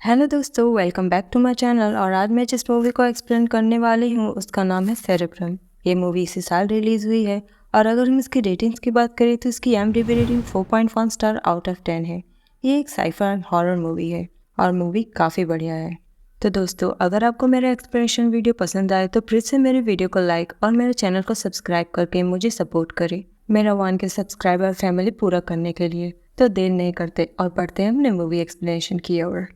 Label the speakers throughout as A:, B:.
A: Hello दोस्तों, welcome back to my channel. और आज मैं जिस मूवी को एक्सप्लेन करने वाली हूँ उसका नाम है सेरेब्रम। ये मूवी इसी साल रिलीज़ हुई है और अगर हम इसकी रेटिंग्स की बात करें तो इसकी IMDb rating 4.1 star out of 10 है। ये एक साइफाई हॉरर मूवी है और मूवी काफ़ी बढ़िया है। तो दोस्तों, अगर आपको मेरा एक्सप्लेनेशन वीडियो पसंद आए तो प्लीज़ से मेरे वीडियो को लाइक और मेरे चैनल को सब्सक्राइब करके मुझे सपोर्ट करें मेरा 1K सब्सक्राइबर फैमिली पूरा करने के लिए। तो देर नहीं करते और बढ़ते हैं अपने मूवी एक्सप्लेनेशन की ओर।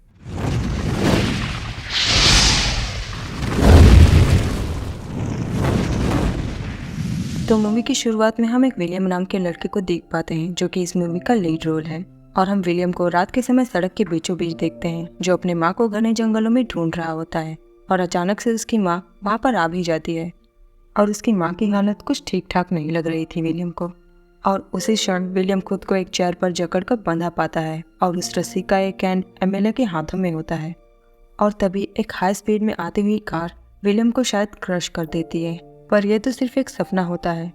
A: तो मूवी की शुरुआत में हम एक विलियम नाम के लड़के को देख पाते हैं जो कि इस मूवी का लीड रोल है। और हम विलियम को रात के समय सड़क के बीचों बीच देखते हैं जो अपने माँ को घने जंगलों में ढूंढ रहा होता है। और अचानक से उसकी माँ वहाँ पर आ भी जाती है और उसकी माँ की हालत कुछ ठीक ठाक नहीं लग रही थी विलियम को। और उसी क्षण विलियम खुद को एक चेयर पर जकड़कर बंधा पाता है और उस रस्सी का एक एंड एमएलए के हाथों में होता है। और तभी एक हाई स्पीड में आती हुई कार विलियम को शायद क्रश कर देती है, पर यह तो सिर्फ एक सपना होता है।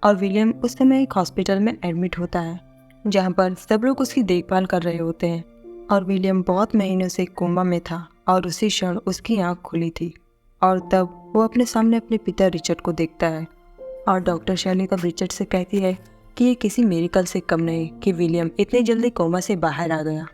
A: और विलियम उस समय एक हॉस्पिटल में एडमिट होता है जहां पर सब लोग उसकी देखभाल कर रहे होते हैं। और विलियम बहुत महीनों से कोमा में था और उसी क्षण उसकी आंख खुली थी और तब वो अपने सामने अपने पिता रिचर्ड को देखता है। और डॉक्टर शैली तब रिचर्ड से कहती है कि ये किसी मेरिकल से कम नहीं कि विलियम इतनी जल्दी कोमा से बाहर आ गया।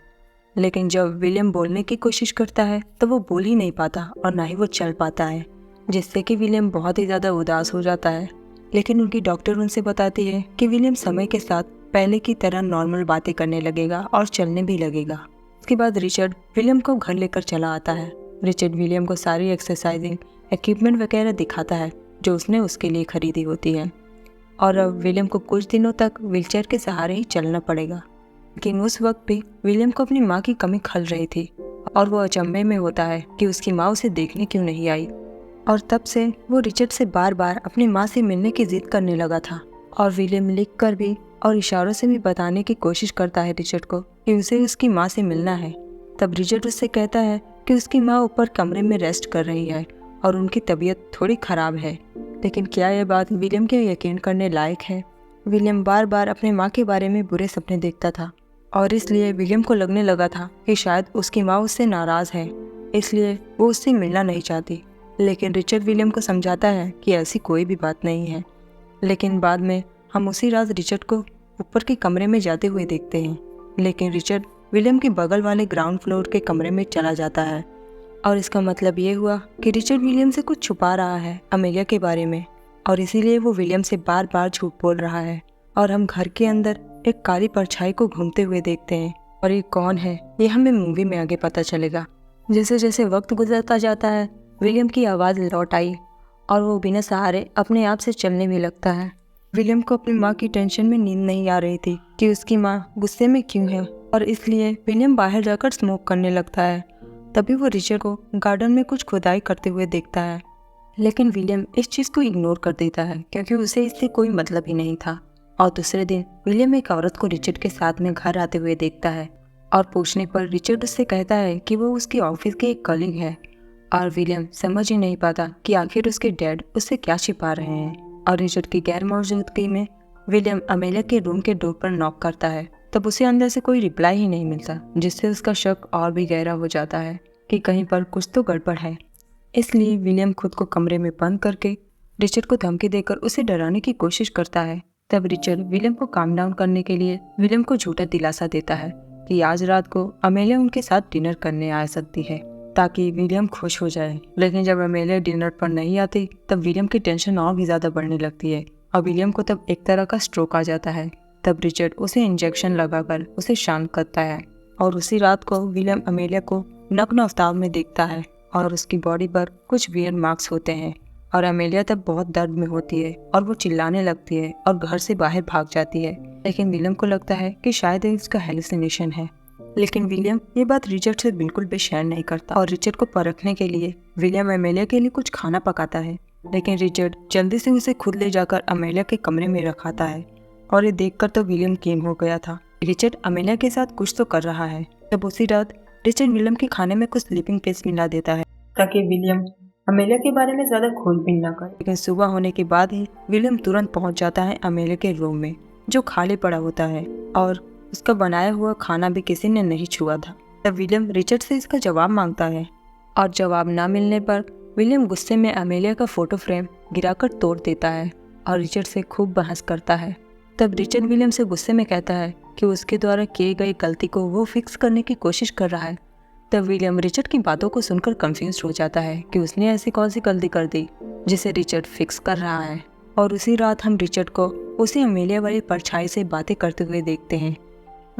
A: लेकिन जब विलियम बोलने की कोशिश करता है तो वो बोल ही नहीं पाता और ना ही वो चल पाता है, जिससे कि विलियम बहुत ही ज़्यादा उदास हो जाता है। लेकिन उनकी डॉक्टर उनसे बताती है कि विलियम समय के साथ पहले की तरह नॉर्मल बातें करने लगेगा और चलने भी लगेगा। उसके बाद रिचर्ड विलियम को घर लेकर चला आता है। रिचर्ड विलियम को सारी एक्सरसाइजिंग इक्विपमेंट वगैरह दिखाता है जो उसने उसके लिए खरीदी होती है। और अब विलियम को कुछ दिनों तक व्हीलचेयर के सहारे ही चलना पड़ेगा। लेकिन उस वक्त भी विलियम को अपनी माँ की कमी खल रही थी और वो अचंभे में होता है कि उसकी माँ उसे देखने क्यों नहीं आई। और तब से वो रिचर्ड से बार बार अपनी माँ से मिलने की जिद करने लगा था। और विलियम लिख कर भी और इशारों से भी बताने की कोशिश करता है रिचर्ड को कि उसे उसकी माँ से मिलना है। तब रिचर्ड उससे कहता है कि उसकी माँ ऊपर कमरे में रेस्ट कर रही है और उनकी तबीयत थोड़ी खराब है। लेकिन क्या यह बात विलियम के यकीन करने लायक है? विलियम बार बार अपने माँ के बारे में बुरे सपने देखता था और इसलिए विलियम को लगने लगा था कि शायद उसकी माँ उससे नाराज़ है, इसलिए वो उससे मिलना नहीं चाहती। लेकिन रिचर्ड विलियम को समझाता है कि ऐसी कोई भी बात नहीं है। लेकिन बाद में हम उसी रात रिचर्ड को ऊपर के कमरे में जाते हुए देखते हैं। लेकिन रिचर्ड विलियम के बगल वाले ग्राउंड फ्लोर के कमरे में चला जाता है और इसका मतलब ये हुआ कि रिचर्ड विलियम से कुछ छुपा रहा है अमेलिया के बारे में, और इसीलिए वो विलियम से बार बार झूठ बोल रहा है। और हम घर के अंदर एक काली परछाई को घूमते हुए देखते हैं और ये कौन है ये हमें मूवी में आगे पता चलेगा। जैसे जैसे वक्त गुजरता जाता है विलियम की आवाज़ लौट आई और वो बिना सहारे अपने आप से चलने भी लगता है। विलियम को अपनी माँ की टेंशन में नींद नहीं आ रही थी कि उसकी माँ गुस्से में क्यों है, और इसलिए विलियम बाहर जाकर स्मोक करने लगता है। तभी वो रिचर्ड को गार्डन में कुछ खुदाई करते हुए देखता है। लेकिन विलियम इस चीज़ को इग्नोर कर देता है क्योंकि उसे इससे कोई मतलब ही नहीं था। और दूसरे दिन विलियम एक औरत को रिचर्ड के साथ में घर आते हुए देखता है और पूछने पर रिचर्ड उससे कहता है कि वो उसकी ऑफिस के एक कलीग है। और विलियम समझ ही नहीं पाता कि आखिर उसके डैड उससे क्या छिपा रहे हैं। और रिचर्ड की गैर मौजूदगी में विलियम अमेलिया के रूम के डोर पर नॉक करता है। तब उसे अंदर से कोई रिप्लाई ही नहीं मिलता, जिससे उसका शक और भी गहरा हो जाता है कि कहीं पर कुछ तो गड़बड़ है। इसलिए विलियम खुद को कमरे में बंद करके रिचर्ड को धमकी देकर उसे डराने की कोशिश करता है। तब रिचर्ड विलियम को काम डाउन करने के लिए विलियम को झूठा दिलासा देता है कि आज रात को अमेलिया उनके साथ डिनर करने आ सकती है ताकि विलियम खुश हो जाए। लेकिन जब अमेलिया डिनर पर नहीं आती तब विलियम की टेंशन और भी ज़्यादा बढ़ने लगती है और विलियम को तब एक तरह का स्ट्रोक आ जाता है। तब रिचर्ड उसे इंजेक्शन लगाकर उसे शांत करता है और उसी रात को विलियम अमेलिया को नग्न अवतार में देखता है और उसकी बॉडी पर कुछ वियर मार्क्स होते हैं। और अमेलिया तब बहुत दर्द में होती है और वो चिल्लाने लगती है और घर से बाहर भाग जाती है। लेकिन विलियम को लगता है कि शायद ये इसका हेलुसिनेशन है। लेकिन विलियम ये बात रिचर्ड से बिल्कुल भी शेयर नहीं करता और रिचर्ड को परखने के लिए विलियम अमेलिया के लिए कुछ खाना पकाता है। लेकिन रिचर्ड जल्दी से उसे खुद ले जाकर अमेलिया के कमरे में रखाता है और ये देखकर तो विलियम गेम हो गया था। रिचर्ड अमेलिया के साथ कुछ तो कर रहा है। तब उसी रात रिचर्ड विलियम के खाने में कुछ स्लीपिंग पिल्स मिला देता है ताकि विलियम अमेलिया के बारे में ज़्यादा खोजबीन न करे। लेकिन सुबह होने के बाद ही विलियम तुरंत पहुंच जाता है अमेलिया के रूम में जो खाली पड़ा होता है और उसका बनाया हुआ खाना भी किसी ने नहीं छुआ था। तब विलियम रिचर्ड से इसका जवाब मांगता है और जवाब ना मिलने पर विलियम गुस्से में अमेलिया का फोटो फ्रेम गिराकर तोड़ देता है और रिचर्ड से खूब बहस करता है। तब रिचर्ड विलियम से गुस्से में कहता है कि उसके द्वारा किए गई गलती को वो फिक्स करने की कोशिश कर रहा है। तब विलियम रिचर्ड की बातों को सुनकर कंफ्यूज हो जाता है कि उसने ऐसी कौन सी गलती कर दी जिसे रिचर्ड फिक्स कर रहा है। और उसी रात हम रिचर्ड को उसी अमेलिया वाली परछाई से बातें करते हुए देखते हैं,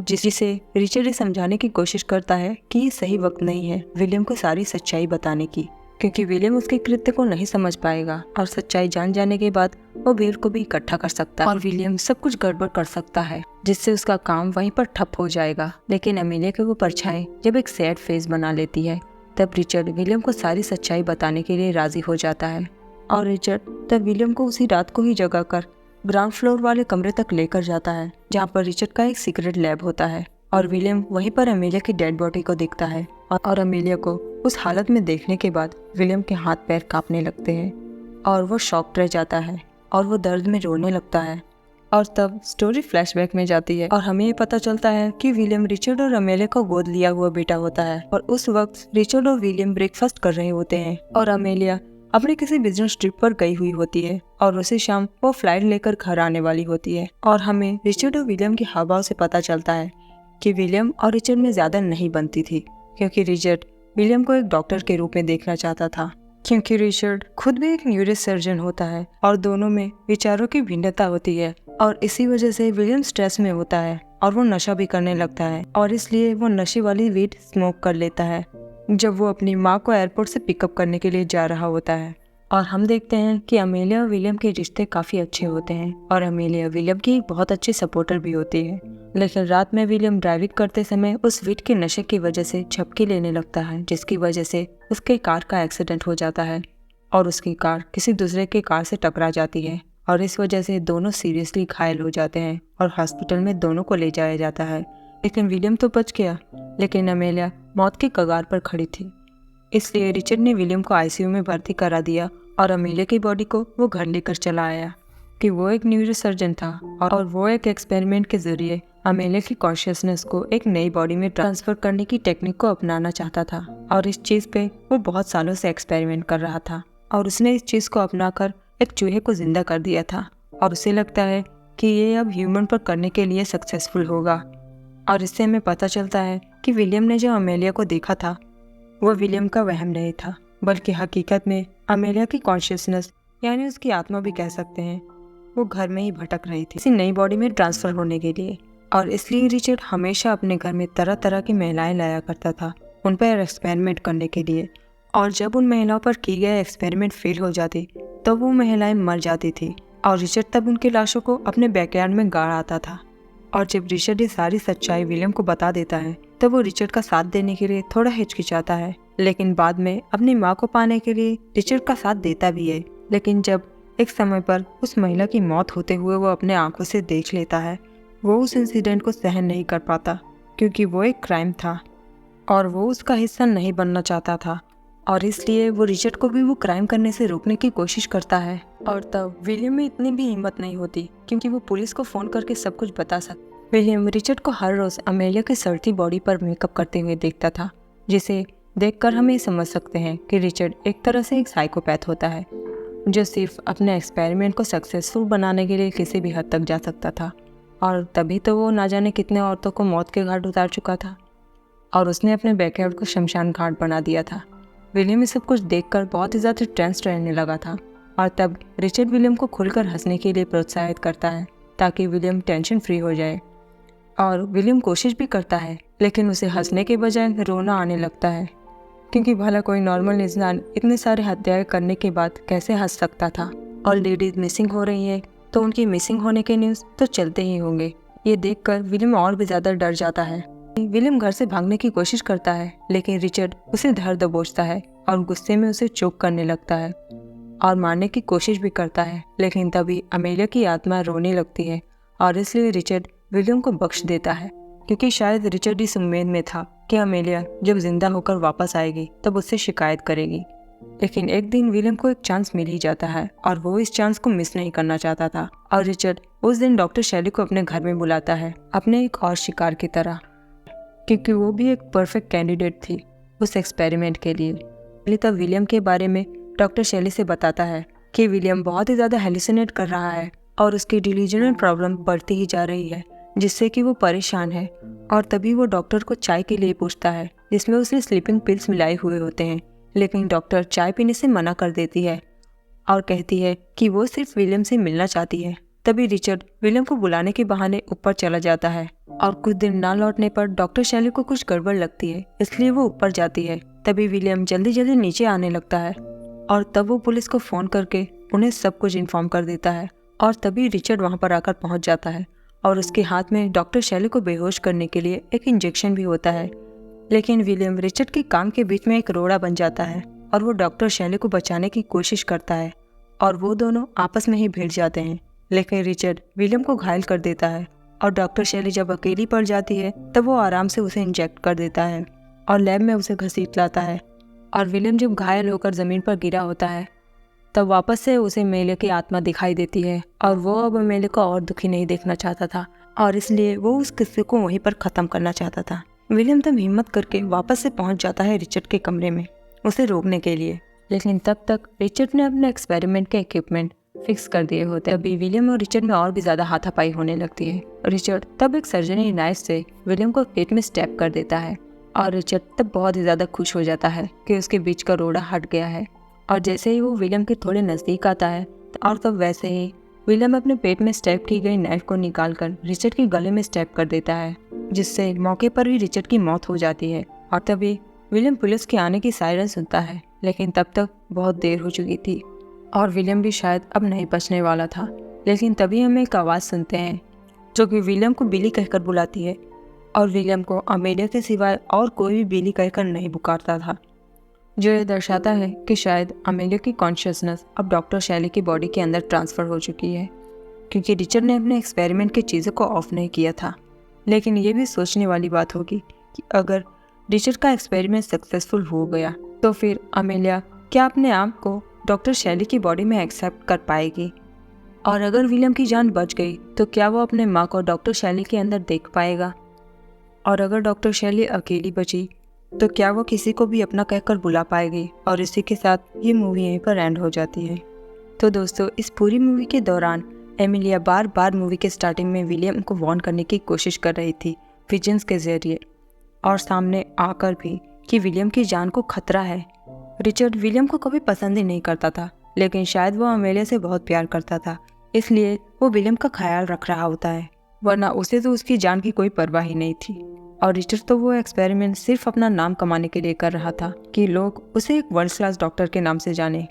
A: जिसे रिचर्ड ये समझाने की कोशिश करता है कि ये सही वक्त नहीं है विलियम को सारी सच्चाई बताने की, क्योंकि विलियम उसके कृत्य को नहीं समझ पाएगा और सच्चाई जान जाने के बाद वो भीड़ को भी इकट्ठा कर सकता है और विलियम सब कुछ गड़बड़ कर सकता है, जिससे उसका काम वहीं पर ठप हो जाएगा। लेकिन अमेलिया की वो परछाई जब एक सैड फेस बना लेती है, तब रिचर्ड विलियम को सारी सच्चाई बताने के लिए राजी हो जाता है और रिचर्ड तब विलियम को उसी रात को ही जगा कर ग्राउंड फ्लोर वाले कमरे तक लेकर जाता है, जहाँ पर रिचर्ड का एक सीक्रेट लैब होता है। और विलियम वहीं पर अमेलिया की डेड बॉडी को देखता है और अमेलिया को उस हालत में देखने के बाद विलियम के हाथ पैर कांपने लगते हैं और वो शॉक्ड रह जाता है और वो दर्द में रोने लगता है। और तब स्टोरी फ्लैशबैक में जाती है और हमें ये पता चलता है कि विलियम रिचर्ड और अमेलिया का गोद लिया हुआ बेटा होता है। और उस वक्त रिचर्ड और विलियम ब्रेकफास्ट कर रहे होते हैं और अमेलिया अपने किसी बिजनेस ट्रिप पर गई हुई होती है और उसी शाम वो फ्लाइट लेकर घर आने वाली होती है। और हमें रिचर्ड और विलियम के हावभाव से पता चलता है कि विलियम और रिचर्ड में ज्यादा नहीं बनती थी, क्योंकि रिचर्ड विलियम को एक डॉक्टर के रूप में देखना चाहता था, क्योंकि रिचर्ड खुद भी एक न्यूरो सर्जन होता है और दोनों में विचारों की भिन्नता होती है। और इसी वजह से विलियम स्ट्रेस में होता है और वो नशा भी करने लगता है और इसलिए वो नशे वाली वीड स्मोक कर लेता है जब वो अपनी माँ को एयरपोर्ट से पिकअप करने के लिए जा रहा होता है। और हम देखते हैं कि अमेलिया और विलियम के रिश्ते काफ़ी अच्छे होते हैं और अमेलिया विलियम की एक बहुत अच्छी सपोर्टर भी होती है। लेकिन रात में विलियम ड्राइविंग करते समय उस वीड के नशे की वजह से झपकी लेने लगता है, जिसकी वजह से उसके कार का एक्सीडेंट हो जाता है और उसकी कार किसी दूसरे के कार से टकरा जाती है और इस वजह से दोनों सीरियसली घायल हो जाते हैं और हॉस्पिटल में दोनों को ले जाया जाता है। लेकिन विलियम तो बच गया, लेकिन अमेलिया मौत के कगार पर खड़ी थी। इसलिए रिचर्ड ने विलियम को आईसीयू में भर्ती करा दिया और अमेलिया की बॉडी को वो घर लेकर चला आया कि वो एक न्यूरो सर्जन था और वो एक एक्सपेरिमेंट के जरिए अमेलिया की कॉन्शियसनेस को एक नई बॉडी में ट्रांसफर करने की टेक्निक को अपनाना चाहता था। और इस चीज़ पे वो बहुत सालों से एक्सपेरिमेंट कर रहा था और उसने इस चीज़ को अपनाकर एक चूहे को जिंदा कर दिया था और उसे लगता है कि ये अब ह्यूमन पर करने के लिए सक्सेसफुल होगा। और इससे हमें पता चलता है कि विलियम ने जो अमेलिया को देखा था वो विलियम का वहम नहीं था, बल्कि हकीकत में अमेलिया की कॉन्शियसनेस यानी उसकी आत्मा भी कह सकते हैं, वो घर में ही भटक रही थी इसी नई बॉडी में ट्रांसफर होने के लिए। और इसलिए रिचर्ड हमेशा अपने घर में तरह तरह की महिलाएं लाया करता था उन पर एक्सपेरिमेंट करने के लिए। और जब उन महिलाओं पर किए गए एक्सपेरिमेंट फेल हो जाते तो वो महिलाएं मर जाती थी और रिचर्ड तब उनकी लाशों को अपने बैकयार्ड में गाड़ आता था। और जब रिचर्ड ये सारी सच्चाई विलियम को बता देता है तब वो रिचर्ड का साथ देने के लिए थोड़ा हिचकिचाता है, लेकिन बाद में अपनी माँ को पाने के लिए रिचर्ड का साथ देता भी है। लेकिन जब एक समय पर उस महिला की मौत होते हुए वो अपने आंखों से देख लेता है, वो उस इंसिडेंट को सहन नहीं कर पाता, क्योंकि वो एक क्राइम था और वो उसका हिस्सा नहीं बनना चाहता था। और इसलिए वो रिचर्ड को भी वो क्राइम करने से रोकने की कोशिश करता है। और तब विलियम में इतनी भी हिम्मत नहीं होती क्योंकि वो पुलिस को फ़ोन करके सब कुछ बता सकता। विलियम रिचर्ड को हर रोज़ अमेलिया की सड़ती बॉडी पर मेकअप करते हुए देखता था, जिसे देखकर हम ये समझ सकते हैं कि रिचर्ड एक तरह से एक साइकोपैथ होता है जो सिर्फ अपने एक्सपेरिमेंट को सक्सेसफुल बनाने के लिए किसी भी हद तक जा सकता था। और तभी तो वो ना जाने कितने औरतों को मौत के घाट उतार चुका था और उसने अपने बैकयार्ड को शमशान घाट बना दिया था। विलियम ये सब कुछ देखकर बहुत ही ज़्यादा टेंस रहने लगा था और तब रिचर्ड विलियम को खुलकर हंसने के लिए प्रोत्साहित करता है ताकि विलियम टेंशन फ्री हो जाए। और विलियम कोशिश भी करता है, लेकिन उसे हंसने के बजाय रोना आने लगता है, क्योंकि भला कोई नॉर्मल इंसान इतने सारे हत्याएं करने के बाद कैसे हंस सकता था। और लेडीज मिसिंग हो रही है तो उनकी मिसिंग होने के न्यूज़ तो चलते ही होंगे। ये देखकर विलियम और भी ज़्यादा डर जाता है। विलियम घर से भागने की कोशिश करता है, लेकिन रिचर्ड उसे धर दबोचता है और गुस्से में उसे चोक करने लगता है और मारने की कोशिश भी करता है। लेकिन तभी अमेलिया की आत्मा रोने लगती है और इसलिए रिचर्ड विलियम को बख्श देता है, क्योंकि शायद रिचर्ड इस उम्मीद में था कि अमेलिया जब जिंदा होकर वापस आएगी तब उससे शिकायत करेगी। लेकिन एक दिन विलियम को एक चांस मिल ही जाता है और वो इस चांस को मिस नहीं करना चाहता था। और रिचर्ड उस दिन डॉक्टर शैली को अपने घर में बुलाता है, अपने एक और शिकार की तरह। क्योंकि वो भी एक परफेक्ट कैंडिडेट थी उस एक्सपेरिमेंट के लिए। पहले तब विलियम के बारे में डॉक्टर शेली से बताता है कि विलियम बहुत ही ज़्यादा हेलुसिनेट कर रहा है और उसकी डिलीजनल प्रॉब्लम बढ़ती ही जा रही है, जिससे कि वो परेशान है। और तभी वो डॉक्टर को चाय के लिए पूछता है जिसमें उसने स्लीपिंग पिल्स मिलाए हुए होते हैं, लेकिन डॉक्टर चाय पीने से मना कर देती है और कहती है कि वो सिर्फ विलियम से मिलना चाहती है। तभी रिचर्ड विलियम को बुलाने के बहाने ऊपर चला जाता है और कुछ दिन ना लौटने पर डॉक्टर शैली को कुछ गड़बड़ लगती है, इसलिए वो ऊपर जाती है। तभी विलियम जल्दी जल्दी नीचे आने लगता है और तब वो पुलिस को फ़ोन करके उन्हें सब कुछ इन्फॉर्म कर देता है। और तभी रिचर्ड वहाँ पर आकर पहुँच जाता है और उसके हाथ में डॉक्टर शैली को बेहोश करने के लिए एक इंजेक्शन भी होता है। लेकिन विलियम रिचर्ड के काम के बीच में एक रोड़ा बन जाता है और वो डॉक्टर शैली को बचाने की कोशिश करता है और वो दोनों आपस में ही भिड़ जाते हैं। लेकिन रिचर्ड विलियम को घायल कर देता है और डॉक्टर शैली जब अकेली पड़ जाती है तब वो आराम से उसे इंजेक्ट कर देता है और लैब में उसे घसीट लाता है। और विलियम जब घायल होकर ज़मीन पर गिरा होता है तब वापस से उसे अमेलिया की आत्मा दिखाई देती है और वो अब अमेलिया को और दुखी नहीं देखना चाहता था और इसलिए वो उस किस्से को वहीं पर ख़त्म करना चाहता था। विलियम तब हिम्मत करके वापस से पहुंच जाता है रिचर्ड के कमरे में उसे रोकने के लिए, लेकिन तब तक रिचर्ड ने अपने एक्सपेरिमेंट के इक्विपमेंट फिक्स कर दिए होते। तभी विलियम और रिचर्ड में और भी ज़्यादा हाथापाई होने लगती है। रिचर्ड तब एक सर्जरी नाइफ से विलियम को पेट में स्टैब कर देता है और रिचर्ड तब बहुत ही ज़्यादा खुश हो जाता है कि उसके बीच का रोड़ा हट गया है। और जैसे ही वो विलियम के थोड़े नज़दीक आता है और तब वैसे ही विलियम अपने पेट में स्टैब की गई नाइफ को निकालकर रिचर्ड के गले में स्टैब कर देता है, जिससे मौके पर ही रिचर्ड की मौत हो जाती है। और तभी विलियम पुलिस के आने की सायरन सुनता है, लेकिन तब तक बहुत देर हो चुकी थी और विलियम भी शायद अब नहीं बचने वाला था। लेकिन तभी हम एक आवाज़ सुनते हैं जो कि विलियम को बिली कहकर बुलाती है और विलियम को अमेलिया के सिवाय और कोई भी बिली कहकर नहीं पुकारता था, जो ये दर्शाता है कि शायद अमेलिया की कॉन्शियसनेस अब डॉक्टर शैली की बॉडी के अंदर ट्रांसफ़र हो चुकी है, क्योंकि रिचर्ड ने अपने एक्सपेरिमेंट की चीज़ों को ऑफ नहीं किया था। लेकिन ये भी सोचने वाली बात होगी कि अगर रिचर्ड का एक्सपेरिमेंट सक्सेसफुल हो गया तो फिर अमेलिया क्या अपने आप को डॉक्टर शैली की बॉडी में एक्सेप्ट कर पाएगी, और अगर विलियम की जान बच गई तो क्या वो अपने माँ को डॉक्टर शैली के अंदर देख पाएगा, और अगर डॉक्टर शैली अकेली बची तो क्या वो किसी को भी अपना कहकर बुला पाएगी। और इसी के साथ ये मूवी यहीं पर एंड हो जाती है। तो दोस्तों, इस पूरी मूवी के दौरान एमिलिया बार बार मूवी के स्टार्टिंग में विलियम को वार्न करने की कोशिश कर रही थी विजन्स के जरिए और सामने आकर भी कि विलियम की जान को खतरा है। रिचर्ड विलियम को कभी पसंद ही नहीं करता था, लेकिन शायद वो अमेलिया से बहुत प्यार करता था, इसलिए वो विलियम का ख्याल रख रहा होता है, वरना उसे तो उसकी जान की कोई परवाह ही नहीं थी। और रिचर्ड तो वो एक्सपेरिमेंट सिर्फ अपना नाम कमाने के लिए कर रहा था कि लोग उसे एक वर्ल्ड क्लास डॉक्टर के नाम से जाने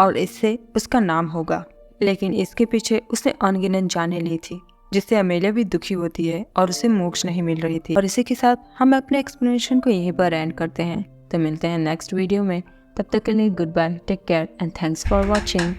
A: और इससे उसका नाम होगा। लेकिन इसके पीछे उसने अनगिनत जानें ली थी, जिससे अमेलिया भी दुखी होती है और उसे मोक्ष नहीं मिल रही थी। और इसी के साथ हम अपने एक्सप्लेनेशन को यहीं पर एंड करते हैं। तो मिलते हैं नेक्स्ट वीडियो में, तब तक के लिए goodbye, take care and thanks for watching.